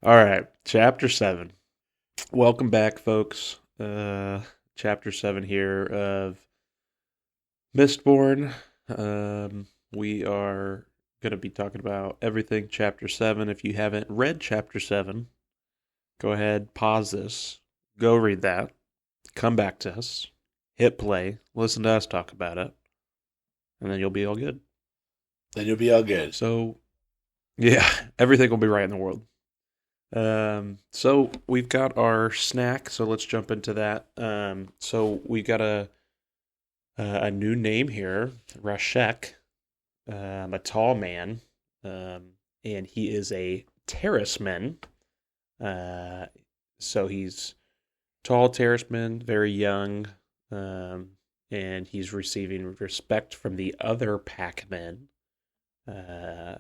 All right, chapter 7. Welcome back, folks. Chapter 7 here of Mistborn. We are going to be talking about everything chapter 7. If you haven't read chapter 7, go ahead, pause this, go read that, come back to us, hit play, listen to us talk about it, and then you'll be all good. Then you'll be all good. So, yeah, everything will be right in the world. So we've got our snack, so let's jump into that. So we've got a new name here, Rashek, a tall man, and he is a terraceman. Uh, so he's tall terraceman, very young, and he's receiving respect from the other packmen. Uh,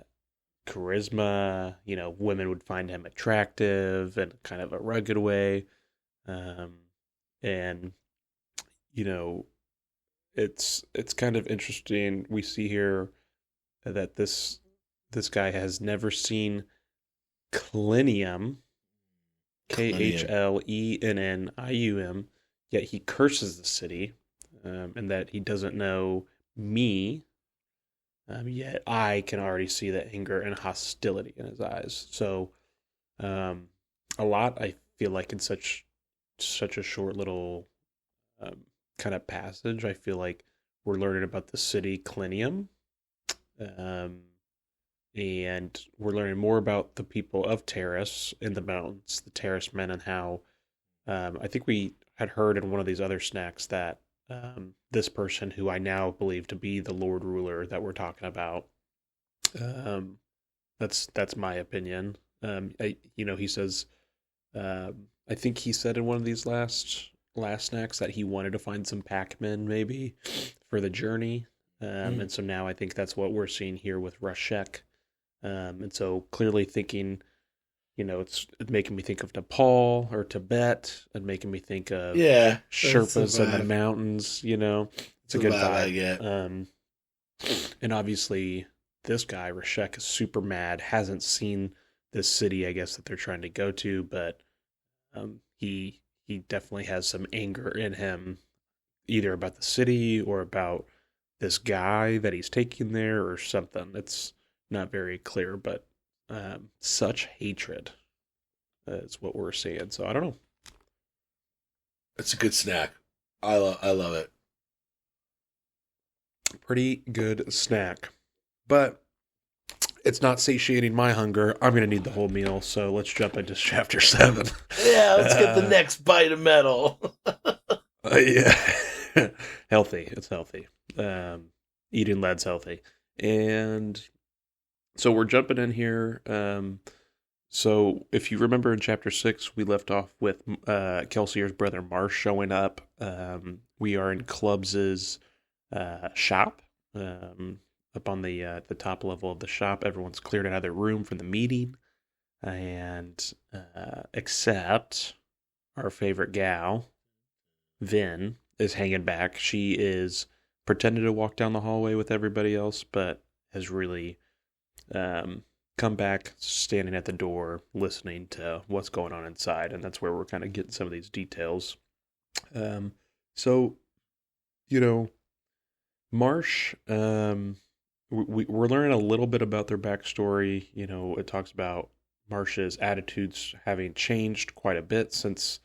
Charisma, women would find him attractive and kind of a rugged way. Um, and you know, it's kind of interesting. We see here that this guy has never seen Klinium, Millennium. Khlennium, yet he curses the city, and that he doesn't know me. Yet I can already see the anger and hostility in his eyes. So, um, a lot I feel like in such a short little kind of passage. I feel like we're learning about the city Clinium, um, and we're learning more about the people of Terrace in the mountains, the Terrace men, and how I think we had heard in one of these other snacks that this person, who I now believe to be the Lord Ruler that we're talking about, um, that's my opinion. He says, I think he said in one of these last snacks that he wanted to find some Pac-Men maybe for the journey, Mm. and so now I think that's what we're seeing here with Rashek, and so clearly thinking, it's making me think of Nepal or Tibet, and making me think of Yeah, that's the Sherpas in the vibe. mountains. It's That's a the good vibe I vibe. get. And obviously, this guy, Rashek, is super mad, hasn't seen this city, I guess, that they're trying to go to, but he definitely has some anger in him, either about the city or about this guy that he's taking there or something. It's not very clear, but such hatred is what we're seeing. So I don't know. It's a good snack. I love it. Pretty good snack. But it's not satiating my hunger. I'm going to need the whole meal. So let's jump into chapter 7. Yeah, let's get the Uh, next bite of metal. yeah. Healthy. It's healthy. Um, Eating lead's healthy. And so we're jumping in here. So if you remember in chapter 6, we left off with Kelsier's brother Marsh showing up. We are in Clubs's shop. Up on the top level of the shop, everyone's cleared out of their room for the meeting, and except our favorite gal, Vin, is hanging back. She is pretending to walk down the hallway with everybody else, but has really um, come back standing at the door listening to what's going on inside, and that's where we're kind of getting some of these details. So, you know, Marsh, we're learning a little bit about their backstory. It talks about Marsh's attitudes having changed quite a bit since,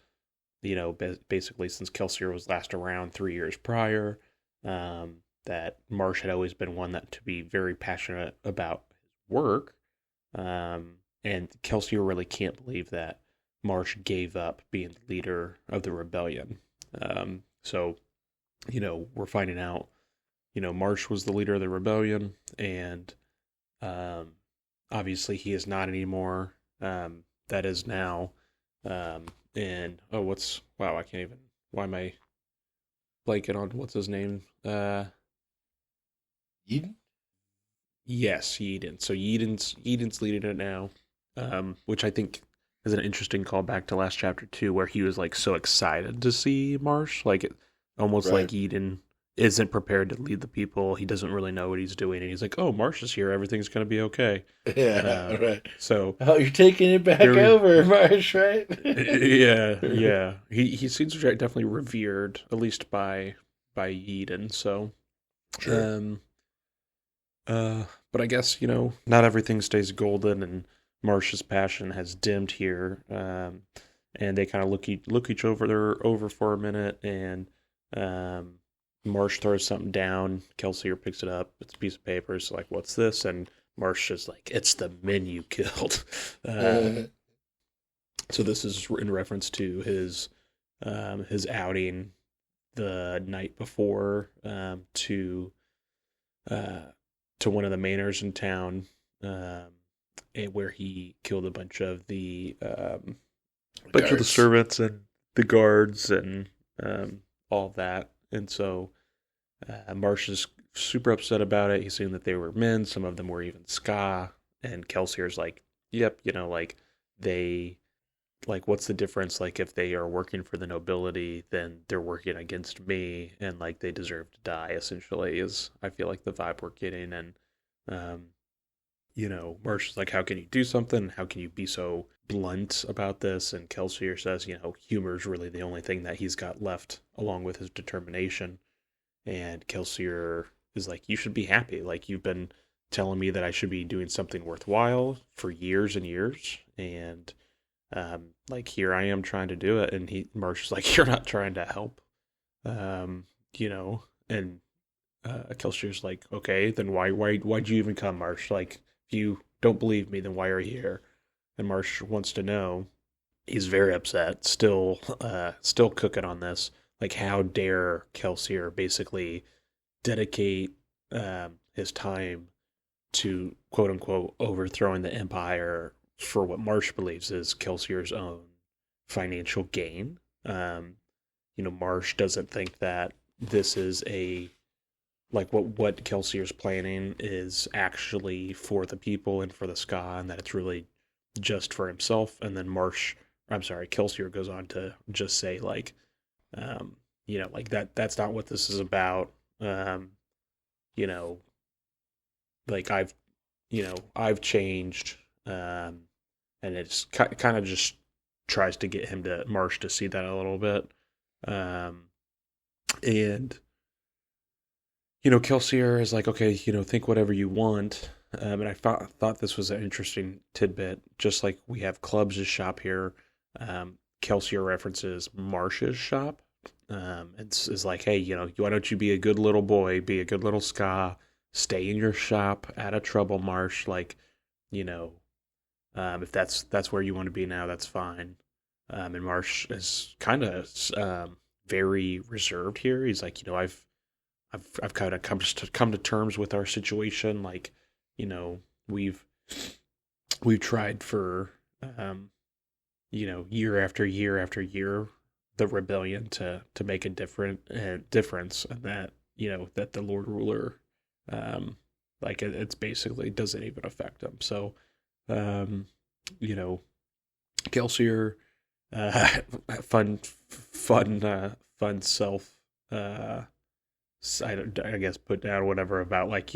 basically since Kelsier was last around 3 years prior. That Marsh had always been one that to be very passionate about his work. And Kelsier really can't believe that Marsh gave up being the leader of the rebellion. So, we're finding out Marsh was the leader of the rebellion, and um, obviously he is not anymore. That is now. And oh, wow? I can't even. Why am I blanking on what's his name? Eden? Yes, Eden. So Eden's leading it now, which I think is an interesting callback to last chapter 2, where he was like so excited to see Marsh, like almost Right. like Eden isn't prepared to lead the people. He doesn't really know what he's doing, and he's like, "Oh, Marsh is here. Everything's going to be okay." Yeah, right. So, oh, you're taking it back over, Marsh, right? yeah. He seems definitely revered, at least by Eden. So, Sure. but I guess not everything stays golden, and Marsh's passion has dimmed here. And they kind of look each over for a minute, and um, Marsh throws something down. Kelsier picks it up. It's a piece of paper. It's like, "What's this?" And Marsh is like, "It's the men you killed." So this is in reference to his outing the night before uh, to one of the manors in town, where he killed a bunch of the servants and the guards and all that. And so Marsh is super upset about it. He's saying that they were men. Some of them were even ska. And Kelsier's like, "Yep, like they." Like, what's the difference? Like, if they are working for the nobility, then they're working against me, and like they deserve to die. Essentially, is I feel like the vibe we're getting, and um, Marsh is like, "How can you do something? How can you be so blunt about this?" And Kelsier says, humor is really the only thing that he's got left, along with his determination. And Kelsier is like, "You should be happy. Like, you've been telling me that I should be doing something worthwhile for years and years, and like here I am trying to do it." And Marsh's like, "You're not trying to help." um and Kelsier's like, "Okay, then why'd you even come, Marsh? Like, if you don't believe me, then why are you here?" And Marsh wants to know. He's very upset, still cooking on this. Like, how dare Kelsier basically dedicate his time to, quote unquote, overthrowing the empire for what Marsh believes is Kelsier's own financial gain. Marsh doesn't think that this is like what Kelsier's planning is actually for the people and for the ska, and that it's really just for himself. And then Kelsier goes on to just say, like, like that's not what this is about. You know, like I've changed, and it's kind of just tries to get Marsh to see that a little bit. And Kelsier is like, "Okay, think whatever you want." And I thought this was an interesting tidbit. Just like we have Clubs' shop here, Kelsier references Marsh's shop. And is like, "Hey, why don't you be a good little boy, be a good little ska, stay in your shop, out of trouble, Marsh. Like, if that's where you want to be now, that's fine." And Marsh is kind of very reserved here. He's like, I've kind of come to terms with our situation. Like, we've tried for year after year after year, the rebellion to make a difference, and that that the Lord Ruler, like it's basically doesn't even affect him. So, Kelsier, uh, fun self. I guess put down whatever about, like,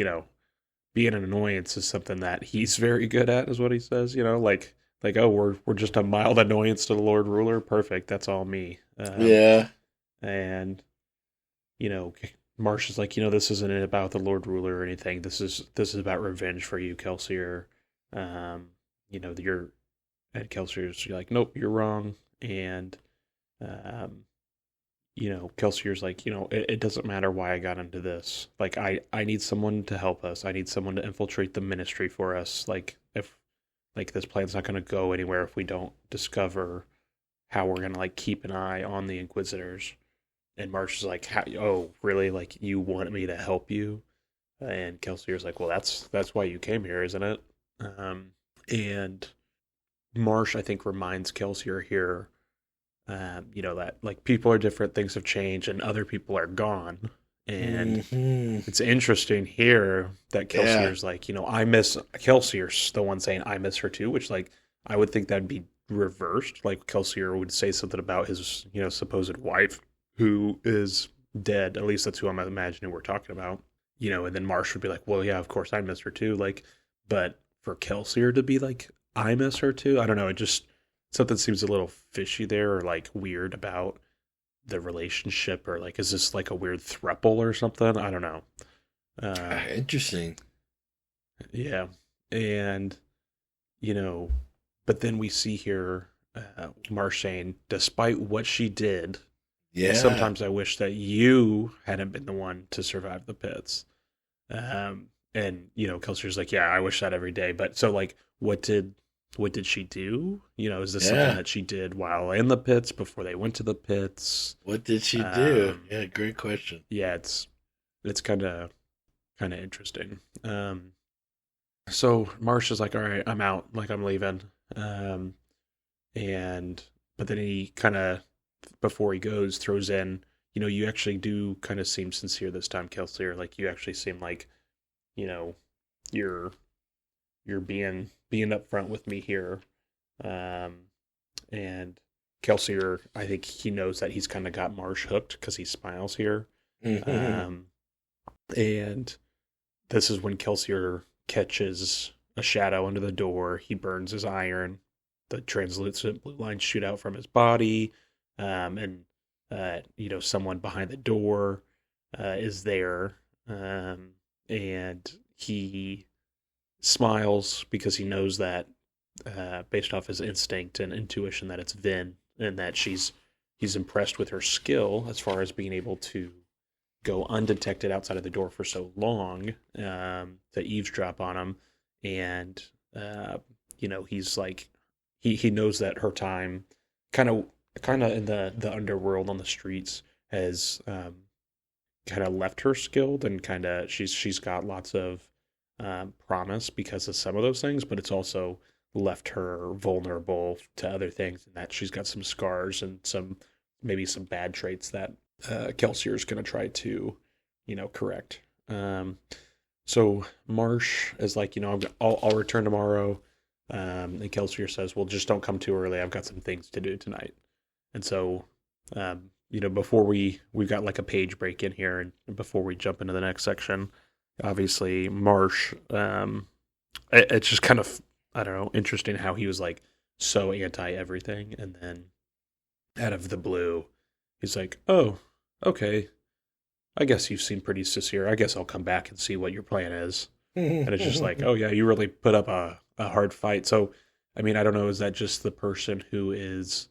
being an annoyance is something that he's very good at, is what he says. Like, "Oh, we're just a mild annoyance to the Lord Ruler. Perfect. That's all me." Yeah. And Marsh is like, "This isn't about the Lord Ruler or anything. This is about revenge for you, Kelsier. You're." And Kelsier's like, "Nope, you're wrong." And Kelsier's like, it doesn't matter why I got into this. Like, I need someone to help us. I need someone to infiltrate the ministry for us. Like, if like this plan's not going to go anywhere if we don't discover how we're going to, like, keep an eye on the Inquisitors." And Marsh is like, "Oh, really? Like, you want me to help you?" And Kelsier's like, "Well, that's why you came here, isn't it?" And Marsh, I think, reminds Kelsier here, that, like, people are different, things have changed, and other people are gone. And it's interesting here that Kelsier's like, I miss Kelsier's the one saying, "I miss her too," which, like, I would think that'd be reversed. Like, Kelsier would say something about his, supposed wife, who is dead. At least that's who I'm imagining we're talking about. And then Marsh would be like, well, yeah, of course I miss her too. Like, but for Kelsier to be like, I miss her too. I don't know. It just, something seems a little fishy there, or like weird about the relationship, or like, is this like a weird throuple or something? I don't know. Interesting. Yeah. And, you know, but then we see here Marsh saying, despite what she did, Yeah. sometimes I wish that you hadn't been the one to survive the pits. And Kelsier's like, yeah, I wish that every day. But so like, what did she do? Is this something that she did while in the pits, before they went to the pits? What did she do? Yeah, great question. Yeah, it's kind of interesting. So Marsh is like, all right, I'm out, like I'm leaving. And but then he kind of, before he goes, throws in, you actually do kind of seem sincere this time, Kelsier. Like you actually seem like, you know, you're being upfront with me here. And Kelsier, I think he knows that he's kind of got Marsh hooked because he smiles here. And this is when Kelsier catches a shadow under the door. He burns his iron. The translucent blue lines shoot out from his body. And someone behind the door is there. And he smiles because he knows that, based off his instinct and intuition, that it's Vin, and that he's impressed with her skill as far as being able to go undetected outside of the door for so long, to eavesdrop on him. And he's like, he knows that her time kind of in the underworld on the streets has kind of left her skilled, and kind of she's got lots of promise because of some of those things, but it's also left her vulnerable to other things, and that she's got some scars and maybe some bad traits that Kelsier is going to try to correct. So Marsh is like, I'll return tomorrow. And Kelsier says, well, just don't come too early. I've got some things to do tonight. And so, before we've got like a page break in here, and before we jump into the next section, obviously Marsh, it's just kind of, I don't know, interesting how he was like so anti everything, and then out of the blue, he's like, oh, okay, I guess you seem pretty sincere. I guess I'll come back and see what your plan is. And it's just like, oh yeah, you really put up a hard fight. So, I mean, I don't know, is that just the person who has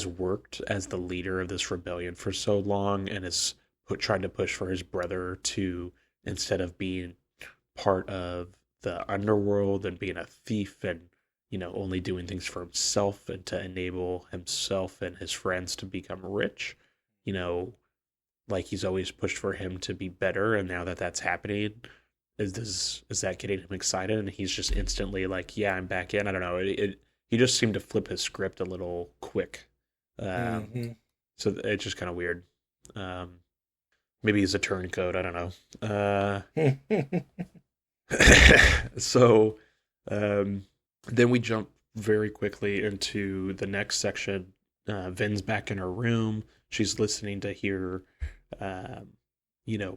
worked as the leader of this rebellion for so long, and is trying to push for his brother to, instead of being part of the underworld and being a thief and only doing things for himself, and to enable himself and his friends to become rich, like he's always pushed for him to be better, and now that that's happening, is that getting him excited, and he's just instantly like, yeah, I'm back in. I don't know, he just seemed to flip his script a little quick. So it's just kind of weird. Maybe he's a turncoat, I don't know. So then we jump very quickly into the next section. Vin's back in her room. She's listening to hear,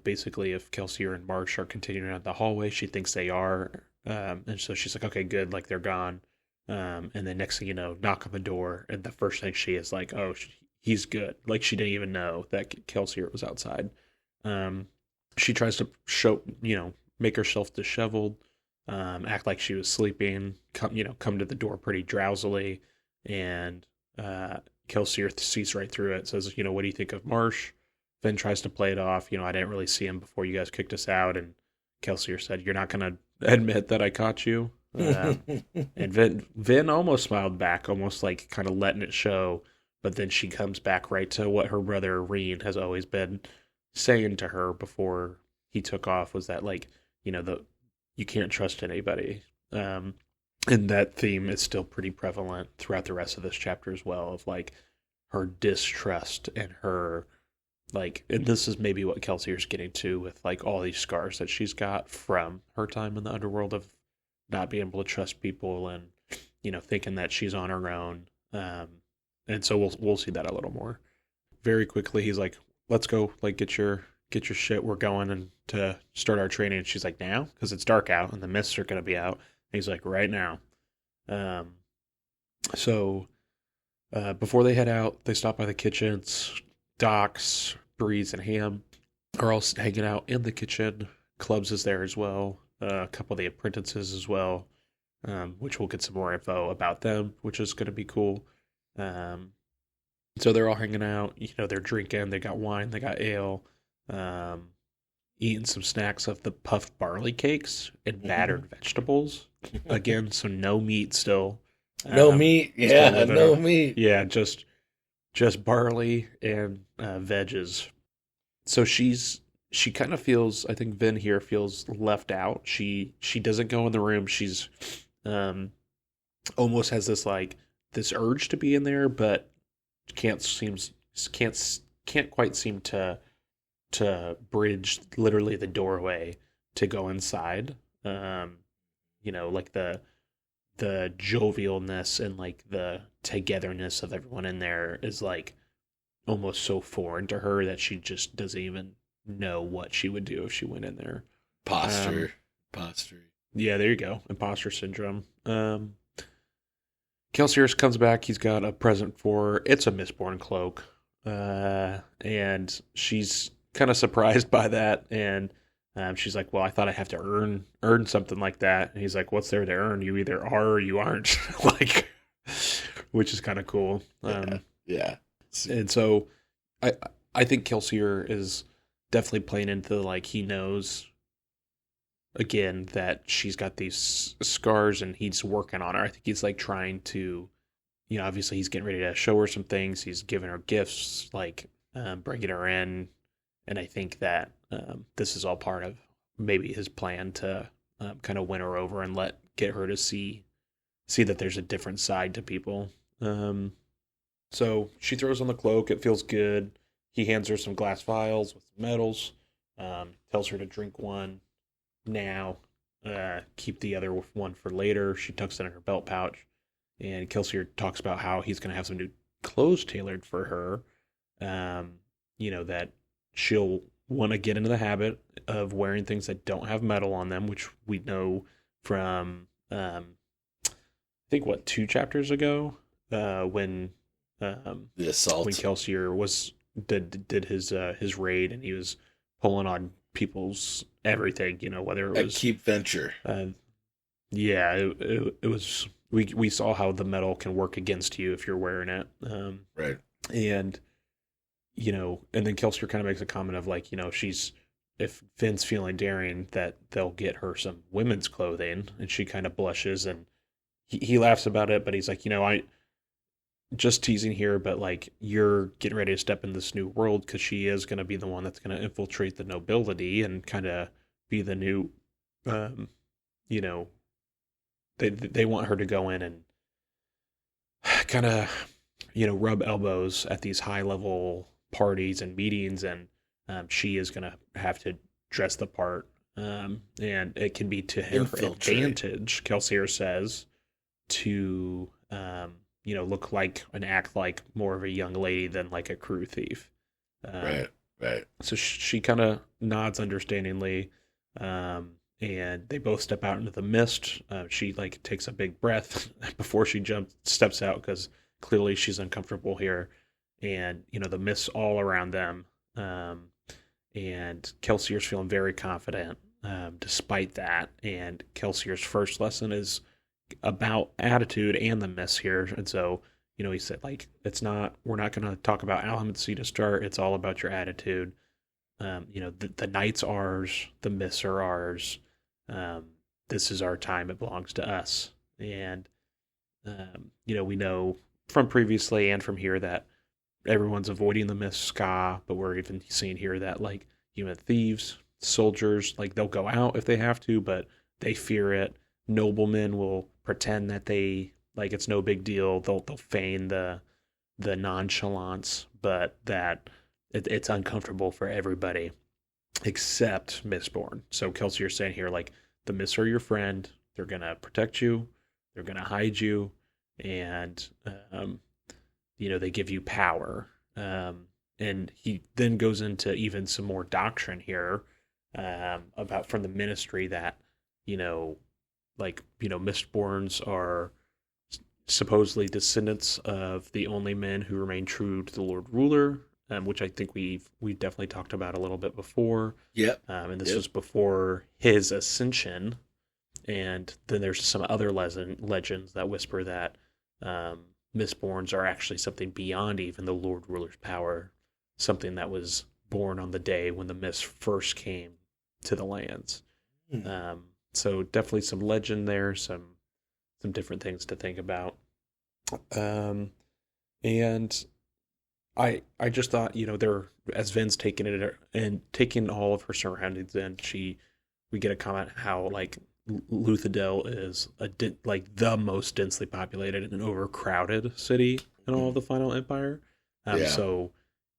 basically if Kelsier and Marsh are continuing out the hallway. She thinks they are. And so she's like, okay, good, like they're gone. And then next thing you know, knock on the door, and the first thing she is like, oh, he's good. Like she didn't even know that Kelsier was outside. She tries to make herself disheveled, act like she was sleeping, come to the door pretty drowsily, and Kelsier sees right through it, says, what do you think of Marsh? Vin tries to play it off, I didn't really see him before you guys kicked us out, and Kelsier said, you're not going to admit that I caught you? And Vin almost smiled back, almost like kind of letting it show, but then she comes back right to what her brother Reen has always been saying to her before he took off, was that like, you can't trust anybody. And that theme is still pretty prevalent throughout the rest of this chapter as well, of like her distrust and her like, and this is maybe what Kelsier's getting to with like all these scars that she's got from her time in the underworld, of not being able to trust people, and thinking that she's on her own. And so we'll see that a little more. Very quickly, he's like, let's go, like get your shit. We're going and to start our training. And she's like, now, because it's dark out and the mists are gonna be out. And he's like, right now. Um, so before they head out, they stop by the kitchens. Docs, Breeze, and Ham are all hanging out in the kitchen. Clubs is there as well. A couple of the apprentices as well, which we'll get some more info about them, which is going to be cool. Um, so they're all hanging out. They're drinking. They got wine. They got ale. Um, Eating some snacks of the puffed barley cakes and battered vegetables. Again, so no meat still. No meat. Yeah, no meat. Yeah, just barley and veggies. So she kind of feels, I think Vin here feels left out. She doesn't go in the room. She's almost has this urge to be in there, but can't quite seem to bridge literally the doorway to go inside. Like the jovialness and like the togetherness of everyone in there is like almost so foreign to her that she just doesn't even know what she would do if she went in there. Posture. Yeah, there you go. Imposter syndrome. Kelsier comes back. He's got a present for her. It's a Mistborn cloak. And she's kind of surprised by that. And she's like, well, I thought I have to earn something like that. And he's like, what's there to earn? You either are or you aren't. Like, which is kind of cool. Yeah. And so I think Kelsier is definitely playing into like he knows again that she's got these scars and he's working on her. I think he's like trying to, obviously he's getting ready to show her some things. He's giving her gifts, like bringing her in. And I think that this is all part of maybe his plan to kind of win her over and get her to see that there's a different side to people. So she throws on the cloak. It feels good. He hands her some glass vials with medals. Tells her to drink one now. Keep the other one for later. She tucks it in her belt pouch. And Kelsier talks about how he's going to have some new clothes tailored for her. That she'll want to get into the habit of wearing things that don't have metal on them, which we know from, I think, 2 chapters ago, when the assault, when Kelsier did his raid and he was pulling on people's everything, whether it was Keep Venture. Yeah, it was. We saw how the metal can work against you if you're wearing it. Right. And and then Kelsier kind of makes a comment of like, if Finn's feeling daring, that they'll get her some women's clothing, and she kind of blushes and he laughs about it, but he's like, I just teasing here, but like you're getting ready to step in this new world because she is going to be the one that's going to infiltrate the nobility and kind of be the new, they want her to go in and kind of, rub elbows at these high level parties and meetings, and she is going to have to dress the part, and it can be to her advantage, Kelsier says, to look like and act like more of a young lady than like a crew thief. Right. So she kind of nods understandingly, and they both step out into the mist. She like takes a big breath before she steps out because clearly she's uncomfortable here, and the mist's all around them. And Kelsier's feeling very confident despite that. And Kelsier's first lesson is about attitude and the mist here. And so, he said, like, we're not going to talk about Alhamacy to start. It's all about your attitude. The night's ours. The mists are ours. This is our time. It belongs to us. And, we know from previously and from here that everyone's avoiding the mist ska, but we're even seeing here that, like, thieves, soldiers, like, they'll go out if they have to, but they fear it. Noblemen will pretend that it's no big deal. They'll feign the nonchalance, but that it's uncomfortable for everybody except Mistborn. So Kelsier's saying here, like, the Mists are your friend. They're gonna protect you. They're gonna hide you, and they give you power. and he then goes into even some more doctrine here, about from the ministry that, you know, Mistborns are supposedly descendants of the only men who remain true to the Lord Ruler, which I think we've definitely talked about a little bit before. Yep. And this Yep. was before his ascension. And then there's some other legends that whisper that Mistborns are actually something beyond even the Lord Ruler's power, something that was born on the day when the mist first came to the lands. So definitely some legend there, some different things to think about. And I just thought, they're, as Vin's taking it and taking all of her surroundings in, we get a comment how like Luthadel is like the most densely populated and overcrowded city in all of the Final Empire. Yeah. So,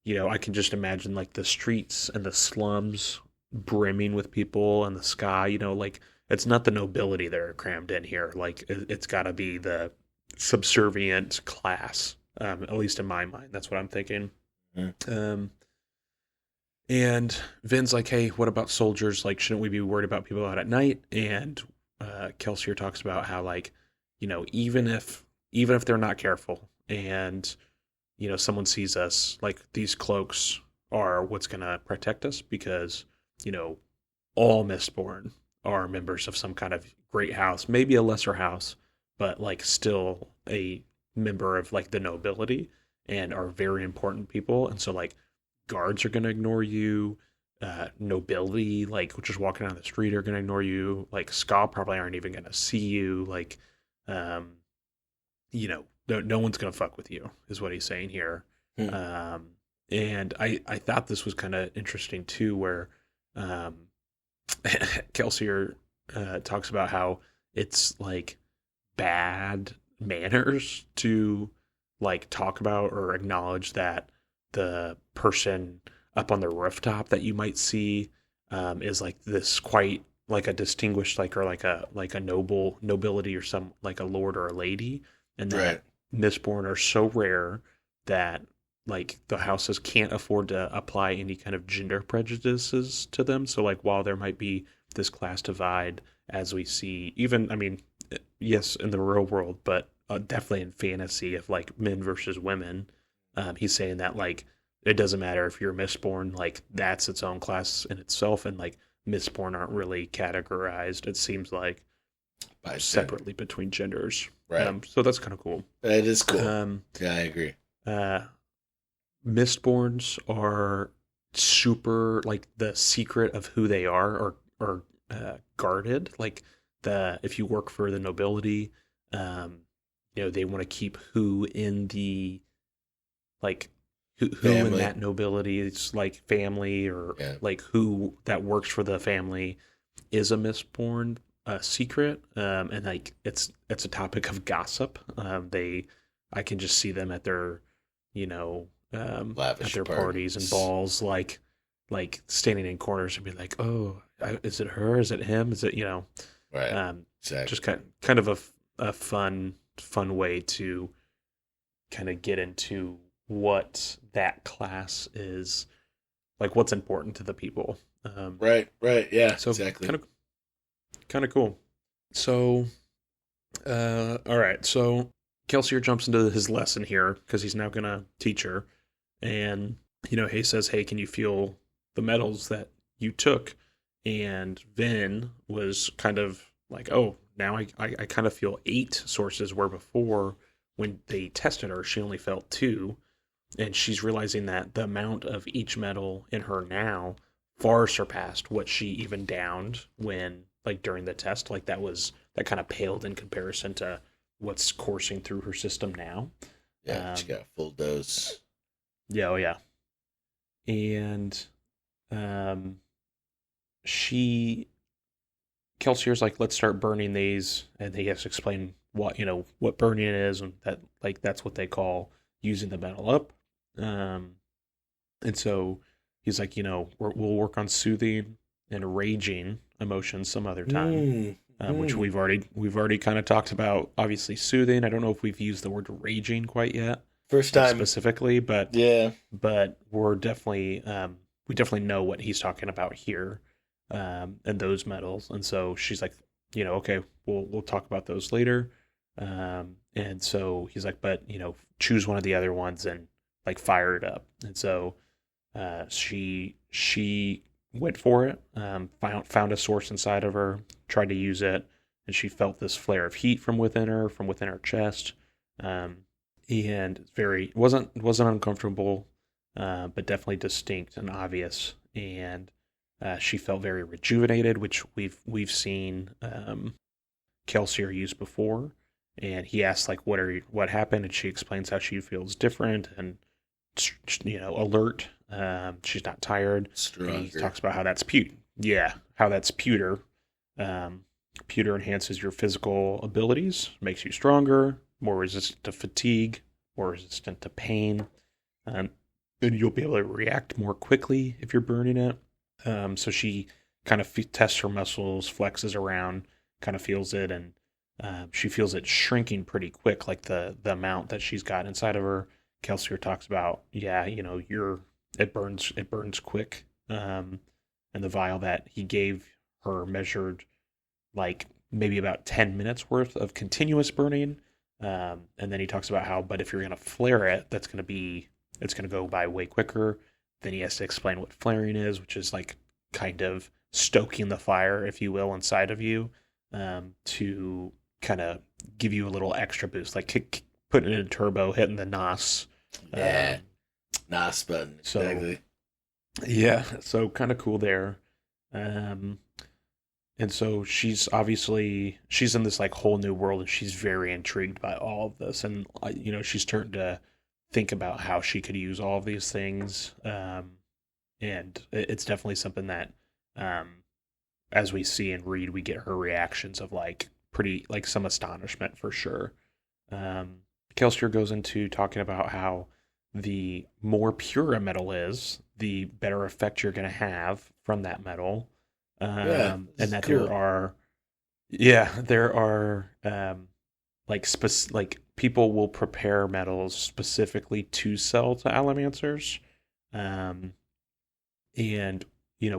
I can just imagine like the streets and the slums brimming with people, and the sky, like it's not the nobility that are crammed in here. Like it's got to be the subservient class, at least in my mind. That's what I'm thinking. And Vin's like, hey, what about soldiers? Like, shouldn't we be worried about people out at night? And Kelsier talks about how, like, even if they're not careful and, someone sees us, like, these cloaks are what's going to protect us, because, all Mistborn are members of some kind of great house, maybe a lesser house, but, like, still a member of, like, the nobility, and are very important people. And so, like, guards are going to ignore you. Nobility, like, just walking down the street, are going to ignore you. Like, Ska probably aren't even going to see you. Like, no one's going to fuck with you, is what he's saying here. And I thought this was kind of interesting, too, where Kelsier talks about how it's, like, bad manners to, like, talk about or acknowledge that the person up on the rooftop that you might see is like this quite like a distinguished, like, or like a nobility, or some, like, a lord or a lady, and that Mistborn are so rare that, like, the houses can't afford to apply any kind of gender prejudices to them. So, like, while there might be this class divide, as we see, even, I mean, yes, in the real world, but definitely in fantasy, of like men versus women, he's saying that, like, it doesn't matter if you're Mistborn, like, that's its own class in itself, and, like, Mistborn aren't really categorized, it seems like, separately between genders. Right. So that's kind of cool. It is cool. Yeah, I agree. Mistborns are super, like, the secret of who they are guarded. Like, if you work for the nobility, they want to keep who in the, like, who in that nobility is, like, family, or like who that works for the family is a Mistborn secret, and, like, it's a topic of gossip. I can just see them at their, at their parties and balls, like standing in corners and be like, oh, is it her? Is it him? Is it, right? Exactly. Just kind of a fun way to kind of get into what that class is, like, what's important to the people. Right. Yeah. So exactly. Kind of cool. So, all right. So Kelsier jumps into his lesson here, because he's now gonna teach her, and he says, "Hey, can you feel the metals that you took?" And Vin was kind of like, "Oh, now I kind of feel 8 sources, where before, when they tested her, she only felt 2." And she's realizing that the amount of each metal in her now far surpassed what she even downed when, like, during the test. Like, that kind of paled in comparison to what's coursing through her system now. Yeah, she got a full dose. Yeah, oh yeah. And Kelsier's like, let's start burning these, and he has to explain what burning is, and that, like, that's what they call using the metal up. And so he's like, we'll work on soothing and raging emotions some other time, which we've already kind of talked about. Obviously, soothing. I don't know if we've used the word raging quite yet. First like time. specifically, Yeah. but we definitely know what he's talking about here, and those metals. And so she's like, okay, we'll talk about those later. And so he's like, but choose one of the other ones and like fire it up. And so she went for it, found a source inside of her, tried to use it, and she felt this flare of heat from within her chest. Um, and very wasn't uncomfortable, but definitely distinct and obvious. And she felt very rejuvenated, which we've seen Kelsier use before. And he asks like, what happened, and she explains how she feels different and alert. She's not tired. Stronger. And he talks about how that's how that's pewter. Pewter enhances your physical abilities, makes you stronger, more resistant to fatigue, more resistant to pain, and you'll be able to react more quickly if you're burning it. So she kind of tests her muscles, flexes around, kind of feels it, and she feels it shrinking pretty quick, like the amount that she's got inside of her. Kelsier talks about, it burns quick. And the vial that he gave her measured like maybe about 10 minutes worth of continuous burning. And then he talks about how, but if you're going to flare it, it's going to go by way quicker. Then he has to explain what flaring is, which is like kind of stoking the fire, if you will, inside of you, to kind of give you a little extra boost, like putting it in turbo, hitting the NOS. Yeah. NOS button. So, exactly. Yeah. So kind of cool there. And so she's in this like whole new world, and she's very intrigued by all of this. And, she's starting to think about how she could use all of these things. And it's definitely something that, as we see and read, we get her reactions of like pretty, like some astonishment for sure. Kelsier goes into talking about how the more pure a metal is, the better effect you're going to have from that metal. And that cool. there are like people will prepare metals specifically to sell to allomancers. And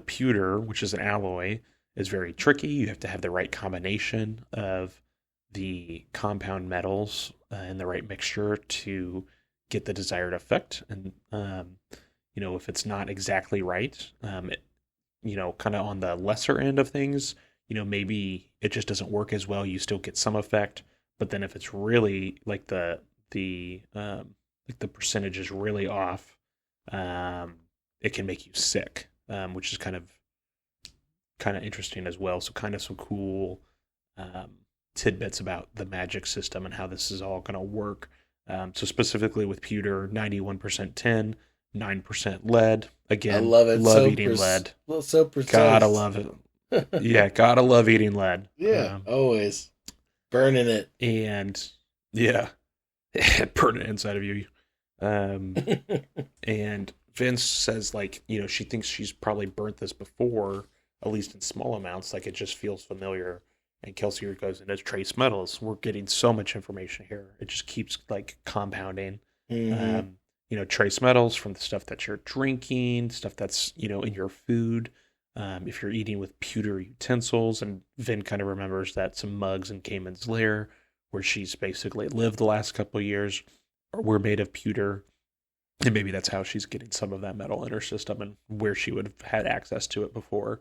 pewter, which is an alloy, is very tricky. You have to have the right combination of the compound metals in the right mixture to get the desired effect. And if it's not exactly right, kind of on the lesser end of things, maybe it just doesn't work as well. You still get some effect, but then if it's really like the percentage is really off, it can make you sick, which is kind of interesting as well. So kind of some cool tidbits about the magic system and how this is all going to work. So specifically with pewter, 91% tin, 9% lead. Again, I love it. Love eating lead. Well, so precise. Gotta love it. Yeah, gotta love eating lead. Yeah, always. Burning it. And, yeah, burn it inside of you. And Vince says, like, she thinks she's probably burnt this before, at least in small amounts. Like, it just feels familiar. And Kelsier goes into trace metals. We're getting so much information here. It just keeps, like, compounding. Mm-hmm. Trace metals from the stuff that you're drinking, stuff that's, in your food. If you're eating with pewter utensils, and Vin kind of remembers that some mugs in Cayman's lair, where she's basically lived the last couple of years, were made of pewter. And maybe that's how she's getting some of that metal in her system and where she would have had access to it before.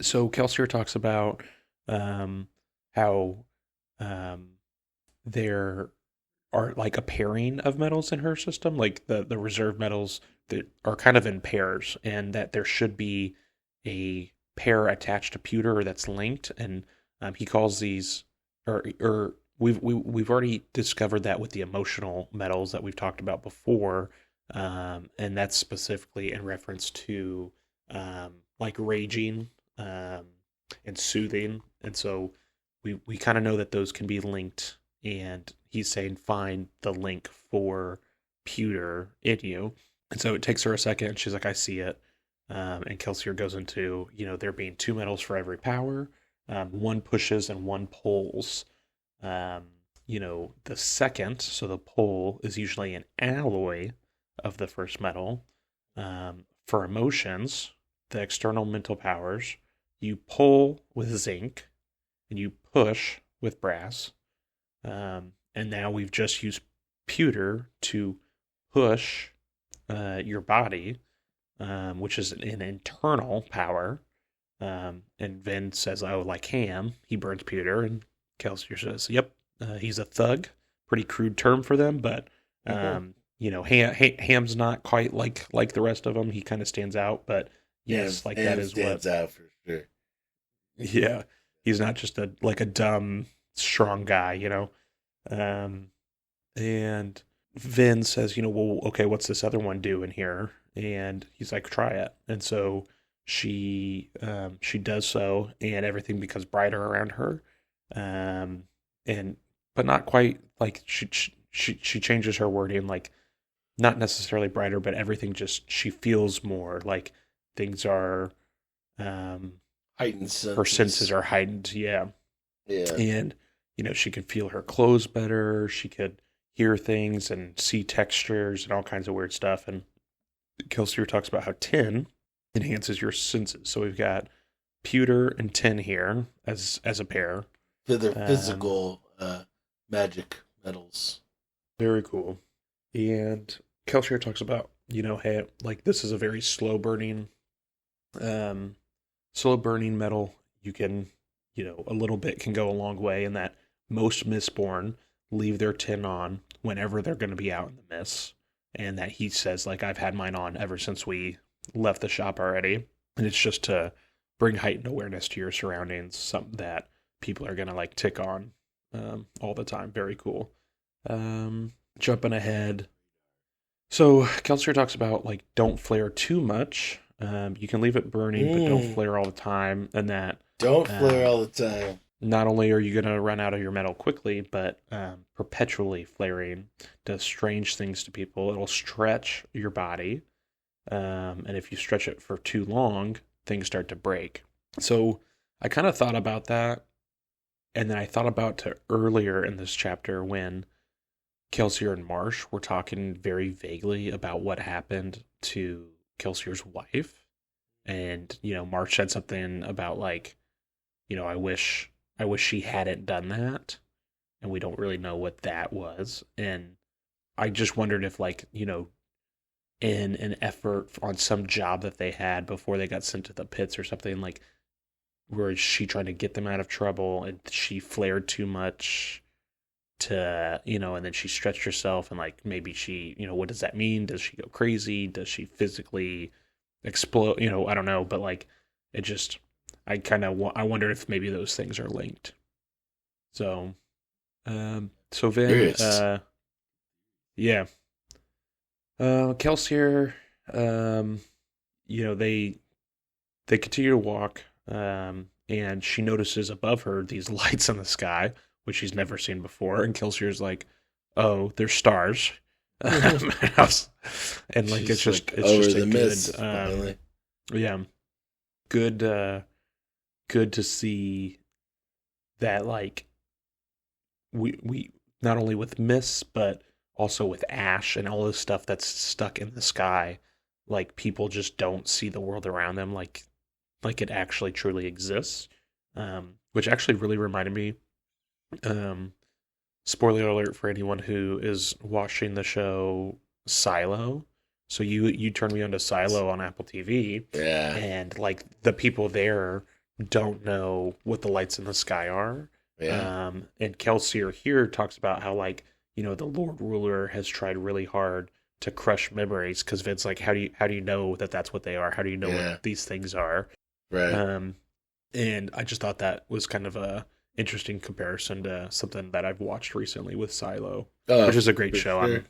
So Kelsier talks about how there are like a pairing of metals in her system, like the reserve metals that are kind of in pairs, and that there should be a pair attached to pewter that's linked. And he calls these, or we've already discovered that with the emotional metals that we've talked about before, and that's specifically in reference to like raging and soothing. And so we kind of know that those can be linked, and he's saying find the link for pewter in you. And so it takes her a second, and she's like, I see it. And Kelsier goes into, there being two metals for every power. One pushes and one pulls. the second, so the pole is usually an alloy of the first metal. For emotions, the external mental powers, you pull with zinc and you push with brass. And now we've just used pewter to push your body, which is an internal power. And Vin says, "Oh, like Ham, he burns pewter." And Kelsier says, "Yep, he's a thug." Pretty crude term for them, but Ham's not quite like the rest of them. He kind of stands out, but yes, Ham, like Ham that is stands what. out for sure. Yeah, he's not just a dumb strong guy, And Vin says, well, okay, what's this other one doing here? And he's like, try it. And so she does so, and everything becomes brighter around her. And but not quite like she changes her wording, like not necessarily brighter, but everything just she feels more like things are Heightened senses. her senses are heightened, yeah. Yeah. And she could feel her clothes better. She could hear things and see textures and all kinds of weird stuff. And Kelsier talks about how tin enhances your senses. So we've got pewter and tin here as a pair. They're physical magic metals. Very cool. And Kelsier talks about, hey, like this is a very slow burning metal. You can, a little bit can go a long way, and that most Mistborn leave their tin on whenever they're going to be out in the mists. And that he says, like, I've had mine on ever since we left the shop already. And it's just to bring heightened awareness to your surroundings, something that people are going to, like, tick on all the time. Very cool. Jumping ahead. So Kelsier talks about, like, don't flare too much. You can leave it burning, but don't flare all the time. And that... Don't flare all the time. Not only are you going to run out of your metal quickly, but perpetually flaring does strange things to people. It'll stretch your body. And if you stretch it for too long, things start to break. So I kind of thought about that. And then I thought about to earlier in this chapter when Kelsier and Marsh were talking very vaguely about what happened to Kelsier's wife. And, Marsh said something about like, I wish she hadn't done that, and we don't really know what that was. And I just wondered if, like, in an effort on some job that they had before they got sent to the pits or something, like, where she trying to get them out of trouble and she flared too much to, and then she stretched herself and, like, maybe she, what does that mean? Does she go crazy? Does she physically explode? I don't know, but, like, it just... I wonder if maybe those things are linked. So Vin, yeah. Kelsier, they continue to walk, and she notices above her these lights in the sky, which she's never seen before, and Kelsier's like, "Oh, they're stars." And like She's it's just a mist, good, yeah, good to see that, like, we not only with mists but also with ash and all this stuff that's stuck in the sky, like people just don't see the world around them like it actually truly exists, which actually really reminded me, spoiler alert for anyone who is watching the show Silo. So you turned me on to Silo on Apple TV, yeah, and like the people there don't know what the lights in the sky are. yeah. And Kelsier here talks about how, like, the Lord Ruler has tried really hard to crush memories, because Vin's like, how do you know that that's what they are? How do you know what these things are? Right. And I just thought that was kind of a interesting comparison to something that I've watched recently with Silo, which is a great show. Sure.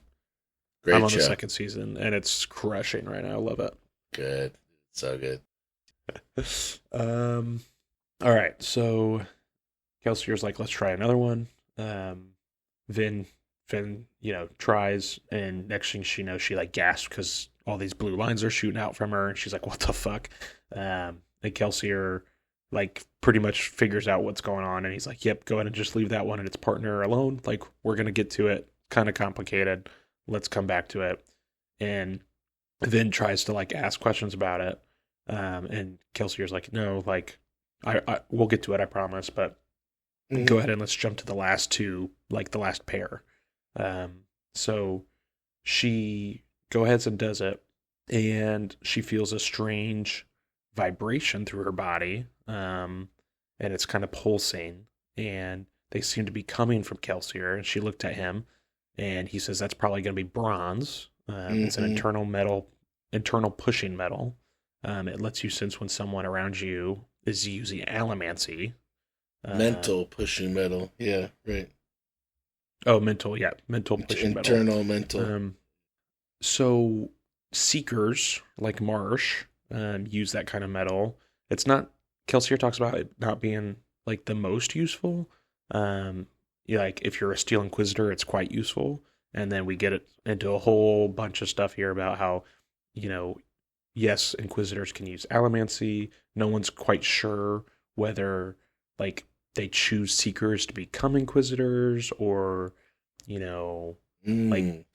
I'm on the second season, and it's crushing right now. I love it. Good. So good. All right, so Kelsier's like, let's try another one. Vin, tries, and next thing she knows, she like gasps because all these blue lines are shooting out from her, and she's like, what the fuck? And Kelsier like pretty much figures out what's going on, and he's like, "Yep, go ahead and just leave that one and its partner alone. Like we're gonna get to it. Kind of complicated. Let's come back to it." And Vin tries to like ask questions about it, and Kelsier's like, "No, like I we'll get to it, I promise. But go ahead and let's jump to the last two, like the last pair." So she go ahead and does it, and she feels a strange vibration through her body, and it's kind of pulsing, and they seem to be coming from Kelsier. And she looked at him, and he says that's probably going to be bronze. It's an internal pushing metal. It lets you sense when someone around you is using allomancy. Mental pushing metal. Yeah, right. Oh, mental. Yeah, mental pushing metal. Internal mental. So seekers like Marsh use that kind of metal. It's not. Kelsier talks about it not being like the most useful. Like if you're a Steel Inquisitor, it's quite useful. And then we get it into a whole bunch of stuff here about how, yes, Inquisitors can use allomancy. No one's quite sure whether like they choose Seekers to become Inquisitors, or, like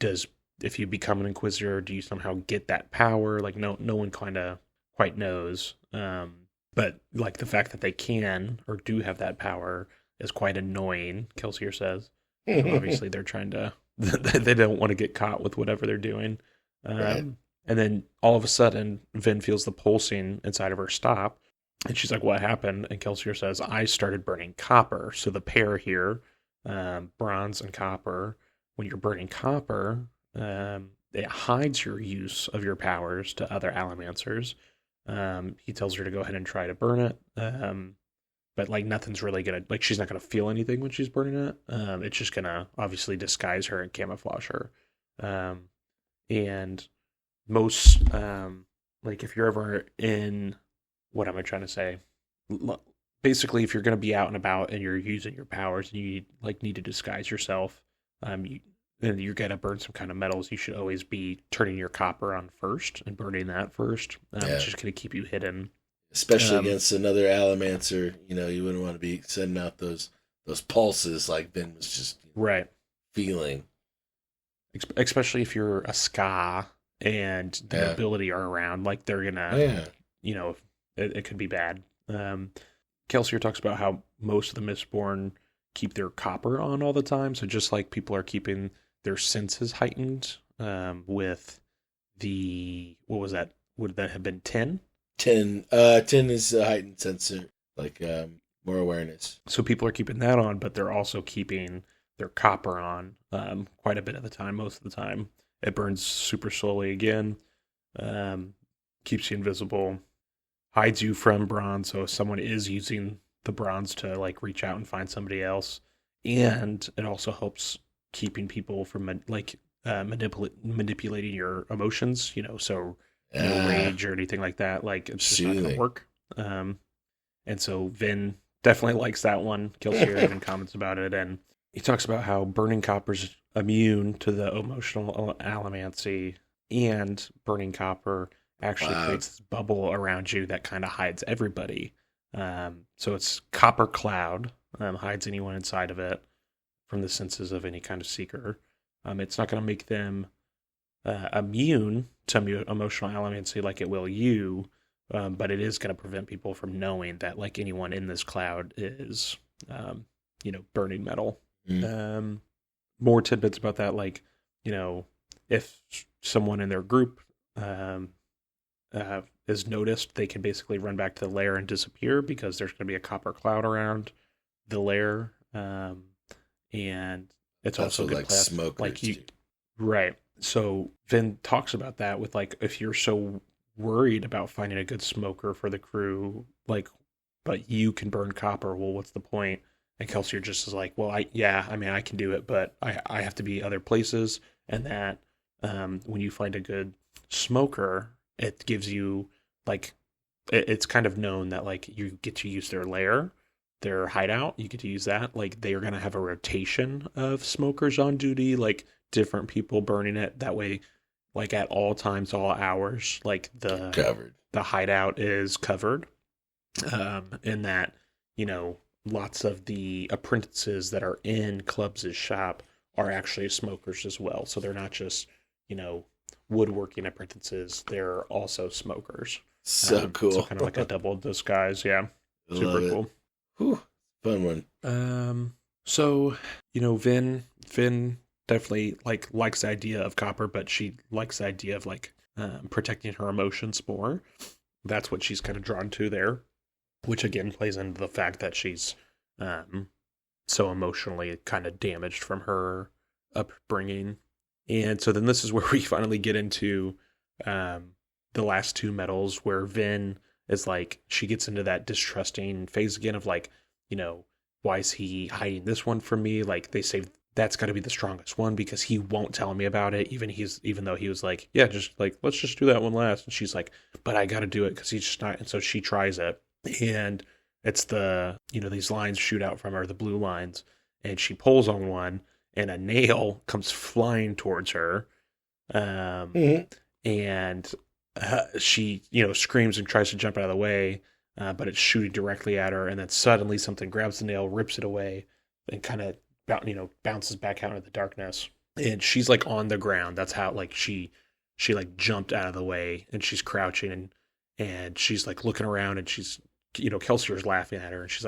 if you become an Inquisitor, do you somehow get that power? Like no one kind of quite knows. But like the fact that they can or do have that power is quite annoying, Kelsier says. So obviously they're trying to, they don't want to get caught with whatever they're doing. Right. And then all of a sudden, Vin feels the pulsing inside of her stop. And she's like, what happened? And Kelsier says, I started burning copper. So the pair here, bronze and copper, when you're burning copper, it hides your use of your powers to other allomancers. He tells her to go ahead and try to burn it. But like nothing's really gonna, like she's not gonna feel anything when she's burning it. It's just gonna obviously disguise her and camouflage her. And most, like if you're ever in, what am I trying to say? Basically, if you're gonna be out and about and you're using your powers and you need to disguise yourself, and you're gonna burn some kind of metals, you should always be turning your copper on first and burning that first. It's just gonna keep you hidden. Especially against another allomancer, you wouldn't want to be sending out those pulses like Ben was just feeling. Especially if you're a ska and the nobility are around, like they're gonna, it could be bad. Kelsier talks about how most of the Mistborn keep their copper on all the time, so just like people are keeping their senses heightened with the, what was that? Would that have been 10? 10 is a heightened sensor, like more awareness. So people are keeping that on, but they're also keeping their copper on quite a bit of the time. Most of the time, it burns super slowly again, keeps you invisible, hides you from bronze. So if someone is using the bronze to like reach out and find somebody else, and it also helps keeping people from manipulating your emotions. So. No rage or anything like that. Like it's just not gonna work. And so Vin definitely likes that one. Kelsier even comments about it, and he talks about how burning copper's immune to the emotional allomancy, and burning copper actually creates this bubble around you that kind of hides everybody. So it's copper cloud, hides anyone inside of it from the senses of any kind of seeker. It's not going to make them immune to emotional allomancy like it will you, but it is going to prevent people from knowing that like anyone in this cloud is, burning metal. More tidbits about that, like, if someone in their group is noticed, they can basically run back to the lair and disappear because there's going to be a copper cloud around the lair, and it's also a good like class, smokers, like you, right. So Vin talks about that with like, if you're so worried about finding a good smoker for the crew, like, but you can burn copper, well, what's the point? And Kelsier just is like, well, I can do it, but I have to be other places. And that when you find a good smoker, it gives you like, it's kind of known that like you get to use their lair, their hideout, you get to use that. Like they are going to have a rotation of smokers on duty, like different people burning it. That way, like at all times, all hours, like the hideout is covered. in that, lots of the apprentices that are in Clubs' shop are actually smokers as well. So they're not just, woodworking apprentices, they're also smokers. So cool. So kind of like a double disguise. Yeah. Super cool. Whew. Fun one. So, Vin definitely likes the idea of copper, but she likes the idea of protecting her emotions more. That's what she's kind of drawn to there, which again plays into the fact that she's so emotionally kind of damaged from her upbringing. And so then this is where we finally get into the last two medals, where Vin is she gets into that distrusting phase again of why is he hiding this one from me? They say that's got to be the strongest one because he won't tell me about it. Even though he was yeah, just let's just do that one last. And she's but I got to do it because he's just not. And so she tries it, and it's these lines shoot out from her, the blue lines, and she pulls on one, and a nail comes flying towards her, and she screams and tries to jump out of the way. But it's shooting directly at her, and then suddenly something grabs the nail, rips it away, and kind of bounces back out into the darkness. And she's on the ground. That's how she jumped out of the way, and she's crouching, and she's looking around, and she's Kelsier's laughing at her, and she's